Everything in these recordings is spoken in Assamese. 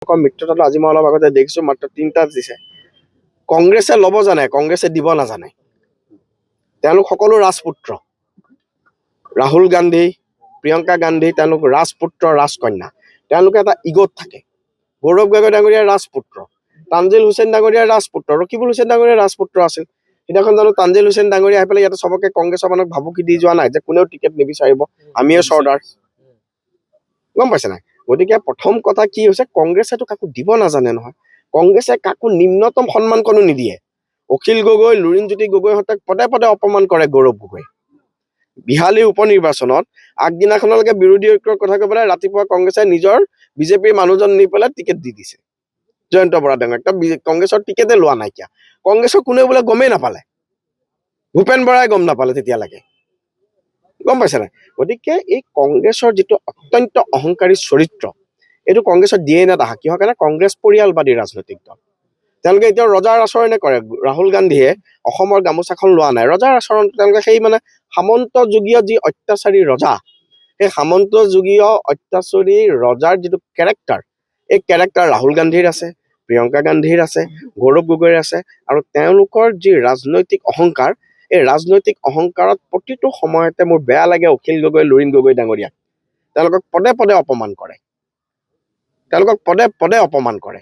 মিত্ৰতাটো আজি মই অলপ আগতে দেখিছোঁ মাত্ৰ 3টা দিছে। কংগ্ৰেছে ল'ব জানে, কংগ্ৰেছে দিব নাজানে। তেওঁলোক সকলো ৰাজপুত্ৰ। ৰাহুল গান্ধী, প্ৰিয়ংকা গান্ধী, তেওঁলোক ৰাজপুত্ৰ, ৰাজকন্যা। তেওঁলোকে এটা ইগত থাকে। গৌৰৱ গগৈ ডাঙৰীয়াৰ ৰাজপুত্ৰ, তানজিল হুছেইন ডাঙৰীয়াৰ ৰাজপুত্ৰ, ৰকিবুল হুছেইন ডাঙৰীয়াৰ ৰাজপুত্ৰ আছিল। সিদিনাখন জানো তানজিল হুছেইন ডাঙৰীয়া আহি পেলাই ইয়াতে চবকে কংগ্ৰেছৰ মানুহক ভাবুকি দি যোৱা নাই যে কোনেও টিকেট নিবিচাৰিব, আমিয়ে চৰ্দাৰ। গম পাইছে নাই? গতিকে প্ৰথম কথা কি হৈছে, কংগ্ৰেছেতো কাকো দিব নাজানে নহয়। কংগ্ৰেছে কাকো নিম্নতম সন্মানকণো নিদিয়ে। অখিল গগৈ, লুৰিণজ্যোতি গগৈহঁতক পদে পদে অপমান কৰে গৌৰৱ গগৈ। বিহালীৰ উপ নিৰ্বাচনত আগদিনাখনলৈকে বিৰোধী ঐক্যৰ কথা কৈ পেলাই ৰাতিপুৱা কংগ্ৰেছে নিজৰ বিজেপিৰ মানুহজন নি পেলাই টিকেট দি দিছে জয়ন্ত বৰা ডাঙৰীয়াক। কংগ্ৰেছৰ টিকেটে লোৱা নাইকিয়া। কংগ্ৰেছৰ কোনেও বোলে গমেই নাপালে, ভূপেন বৰাই গম নাপালে তেতিয়ালৈকে। গম পাইছে নাই? গতিকে এই কংগ্ৰেছৰ যিটো অত্যন্ত অহংকাৰী চৰিত্ৰ, এইটো কংগ্ৰেছৰ DNA আহা। কিহৰ কাৰণে? কংগ্ৰেছ পৰিয়ালবাদী ৰাজনৈতিক দল। তেওঁলোকে এতিয়া ৰজাৰ আচৰণে কৰে। ৰাহুল গান্ধীয়ে অসমৰ গামোচাখন লোৱা নাই, ৰজাৰ আচৰণ। তেওঁলোকে সেই মানে সামন্তযুগীয় যি অত্যাচাৰী ৰজা, সেই সামন্তযুগীয় অত্যাচাৰী ৰজাৰ যিটো কেৰেক্টাৰ, এই কেৰেক্টাৰ ৰাহুল গান্ধীৰ আছে, প্ৰিয়ংকা গান্ধীৰ আছে, গৌৰৱ গগৈৰ আছে। আৰু তেওঁলোকৰ যি ৰাজনৈতিক অহংকাৰ, এই ৰাজনৈতিক অহংকাৰত প্ৰতিটো সময়তে মোৰ বেয়া লাগে অখিল গগৈ, লুৰিণ গগৈ ডাঙৰীয়াক। তেওঁলোকক পদে পদে অপমান কৰে, তেওঁলোকক পদে পদে অপমান কৰে।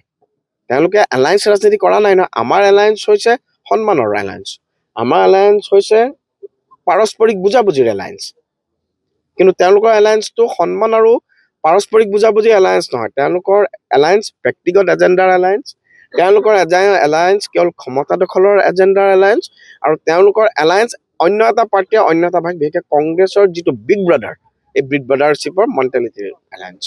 তেওঁলোকে এলায়েন্স ৰাজনীতি কৰা নাই নহয়। আমাৰ এলায়েন্স হৈছে সন্মানৰ এলায়েন্স, আমাৰ এলায়েন্স হৈছে পাৰস্পৰিক বুজাবুজিৰ এলায়েন্স। কিন্তু তেওঁলোকৰ এলায়েন্সটো সন্মান আৰু পাৰস্পৰিক বুজাবুজিৰ এলায়েন্স নহয়। তেওঁলোকৰ এলায়েন্স ব্যক্তিগত এজেণ্ডাৰ এলায়েন্স, তেওঁলোকৰ এলায়েন্স কেৱল ক্ষমতা দখলৰ এজেণ্ডাৰ এলায়েন্স, আৰু তেওঁলোকৰ এলায়েন্স অন্য এটা পাৰ্টীয়ে অন্য এটা ভাগ, বিশেষকৈ কংগ্ৰেছৰ যিটো বিগ ব্ৰাদাৰ, এই বিগ ব্ৰাদাৰশ্বিপৰ মেণ্টেলিটিৰ এলায়েন্স।